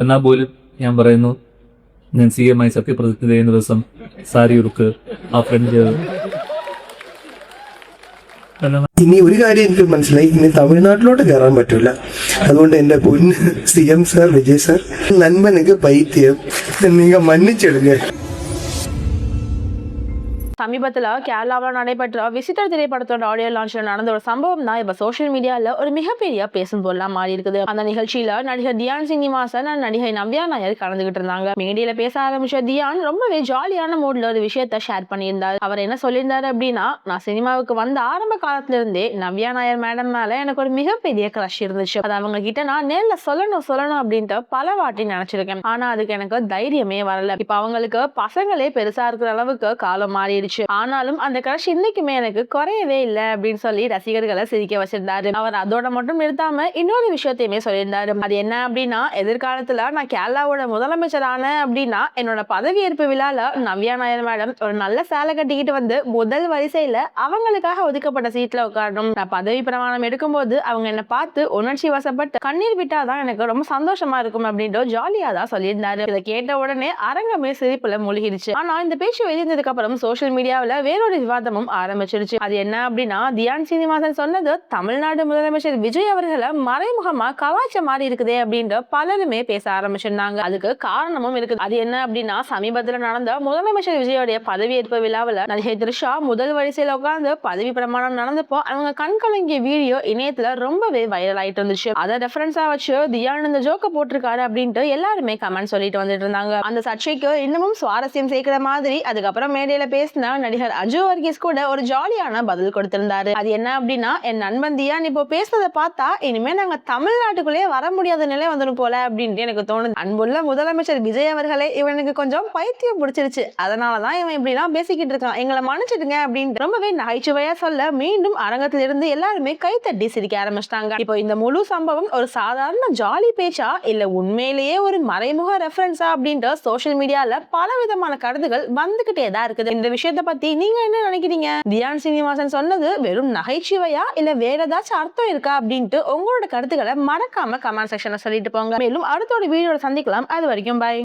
എന്നാൽ പോലും ഞാൻ പറയുന്നു, ഞാൻ CM ആയി സത്യപ്രതിജ്ഞ ചെയ്യുന്ന ദിവസം സാരി ഉടുക്ക് ആ ഫ്രണ്ട്. ഇനി ഒരു കാര്യം എനിക്ക് മനസ്സിലായി, ഇനി തമിഴ്നാട്ടിലോട്ട് കയറാൻ പറ്റൂല. അതുകൊണ്ട് എന്റെ പൊന്ന് CM സാർ, விஜய் சார், நண்பனுக்கு பைத்தியம், நீங்க மன்னிச்சிடுங்க. சமீபத்தில் கேரளாவில் நடைபெற்ற விசிட்டர் திரைப்படத்தோட ஆடியோ லான்ச்ல நடந்த ஒரு சம்பவம் தான் இப்ப சோசியல் மீடியால ஒரு மிகப்பெரிய பேசும் பொருளா மாறி இருக்குது. அந்த நிகழ்ச்சியில நடிகர் தியான் சீனிவாசன் நடிகை நவ்யா நாயர் கலந்துகிட்டு இருந்தாங்க. மேடையில பேச ஆரம்பிச்ச தியான் ரொம்பவே ஜாலியான மூட்ல ஒரு விஷயத்த ஷேர் பண்ணியிருந்தாரு. அவர் என்ன சொல்லியிருந்தாரு அப்படின்னா, நான் சினிமாவுக்கு வந்த ஆரம்ப காலத்துல இருந்தே நவ்யா நாயர் மேடம் மேல எனக்கு ஒரு மிகப்பெரிய கிரஷ் இருந்துச்சு. அது அவங்க கிட்ட நான் நேர்ல சொல்லணும் அப்படின்ட்டு பல வாட்டி நினைச்சிருக்கேன். ஆனா அதுக்கு எனக்கு தைரியமே வரல. இப்ப அவங்களுக்கு பசங்களே பெருசா இருக்கிற அளவுக்கு காலம் மாறிடுச்சு. ஆனாலும் அந்த கிரஷ் இன்னைக்குமே எனக்கு குறையவே இல்லை அப்படின்னு சொல்லி ரசிகர்களை சிரிக்க வச்சிருந்தாரு. அவர் அதோட மட்டும் நிறுத்தாம இன்னொரு விஷயத்தையுமே சொல்லியிருந்தாரு. அது என்ன அப்படின்னா, எதிர்காலத்துல நான் கேரளாவோட முதலமைச்சரான அப்படின்னா என்னோட பதவியேற்பு விழால நவ்யா நாயர் மேடம் ஒரு நல்ல சேலை கட்டிக்கிட்டு வந்து முதல் வரிசையில அவங்களுக்காக ஒதுக்கப்பட்ட சீட்ல உட்காரணும். நான் பதவி பிரமாணம் எடுக்கும்போது அவங்க என்ன பார்த்து உணர்ச்சி வசப்பட்டு கண்ணீர் விட்டாதான் எனக்கு ரொம்ப சந்தோஷமா இருக்கும் அப்படின்ட்டு ஜாலியா தான் சொல்லியிருந்தாரு. இதை கேட்ட உடனே அரங்கமே சிரிப்புல மூழ்கிடுச்சு. ஆனா இந்த பேச்சு வெளியிருந்ததுக்கு அப்புறம் சோசியல் மீடியாவில் வேறொரு விவாதமும் ஆரம்பிச்சிருச்சு. அது என்ன அப்படின்னா, தியான் சீனிவாசன் சொன்னது தமிழ்நாடு முதலமைச்சர் விஜய் அவர்களை மறைமுகமா கலாய்ச்ச மாதிரி இருக்குதே அப்படின்ற பலருமே பேச ஆரம்பிச்சிருந்தாங்க. அதுக்கு காரணமும் இருக்குது. அது என்ன அப்படின்னா, சமீபத்தில் நடந்த முதலமைச்சர் விஜயோடைய பதவியேற்பு விழாவில் நடிகை த்ரிஷா முதல் வரிசையில் உட்கார்ந்து பதவி பிரமாணம் நடந்தப்போ அவங்க கண் கலங்கிய வீடியோ இணையத்துல ரொம்பவே வைரல் ஆயிட்டு இருந்துச்சு. அதை ரெஃபரன்ஸா வச்சு தியான் இந்த ஜோக்க போட்டிருக்காரு அப்படின்ட்டு எல்லாருமே கமெண்ட் சொல்லிட்டு வந்துட்டு இருந்தாங்க. அந்த சர்ச்சைக்கு இன்னமும் சுவாரஸ்யம் சேர்க்கிற மாதிரி அதுக்கப்புறம் மேடையில பேசின நடிகர் அஜு வர்கீஸ் கூட ஒரு ஜாலியான பதில் கொடுத்திருந்தாரு. அது என்ன அப்படின்னா, என் நண்பன் தியான் இப்போ பேசுறதை பார்த்தா இனிமே நாங்க தமிழ்நாட்டுக்குள்ளேயே வர முடியாத நிலை வந்துடும் போல அப்படின்ட்டு எனக்கு தோணுது. அன்புள்ள முதலமைச்சர் விஜய் அவர்களே, இவனுக்கு கொஞ்சம் பைத்தியம் பிடிச்சிருச்சு, அதனாலதான் இவன் இப்படி எல்லாம் பேசிக்கிட்டு இருக்கான், எங்களை மன்னிச்சிடுங்க அப்படின்னு ரொம்பவே நகைச்சுவையா சொல்ல மீண்டும் அரங்கத்திலிருந்து எல்லாருமே கைத்தட்டி சிரிக்க ஆரம்பிச்சிட்டாங்க. இப்போ இந்த முழு சம்பவம் ஒரு சாதாரண ஜாலி பேச்சா இல்ல உண்மையிலேயே ஒரு மறைமுக ரெஃபரன்ஸா அப்படின்ட்டு சோசியல் மீடியால பல விதமான கருத்துகள் வந்துகிட்டே தான் இருக்குது. இந்த விஷயத்தை பத்தி நீங்க என்ன நினைக்கிறீங்க? தியான் சீனிவாசன் சொன்னது வெறும் நகைச்சுவையா இல்ல வேற ஏதாச்சும் அர்த்தம் இருக்கா அப்படின்ட்டு உங்களோட கருத்துக்களை மறக்காம கமெண்ட் செக்ஷன்ல சொல்லிட்டு போங்க. மேலும் அடுத்த ஒரு வீடியோல சந்திக்கலாம். அது வரைக்கும் பை.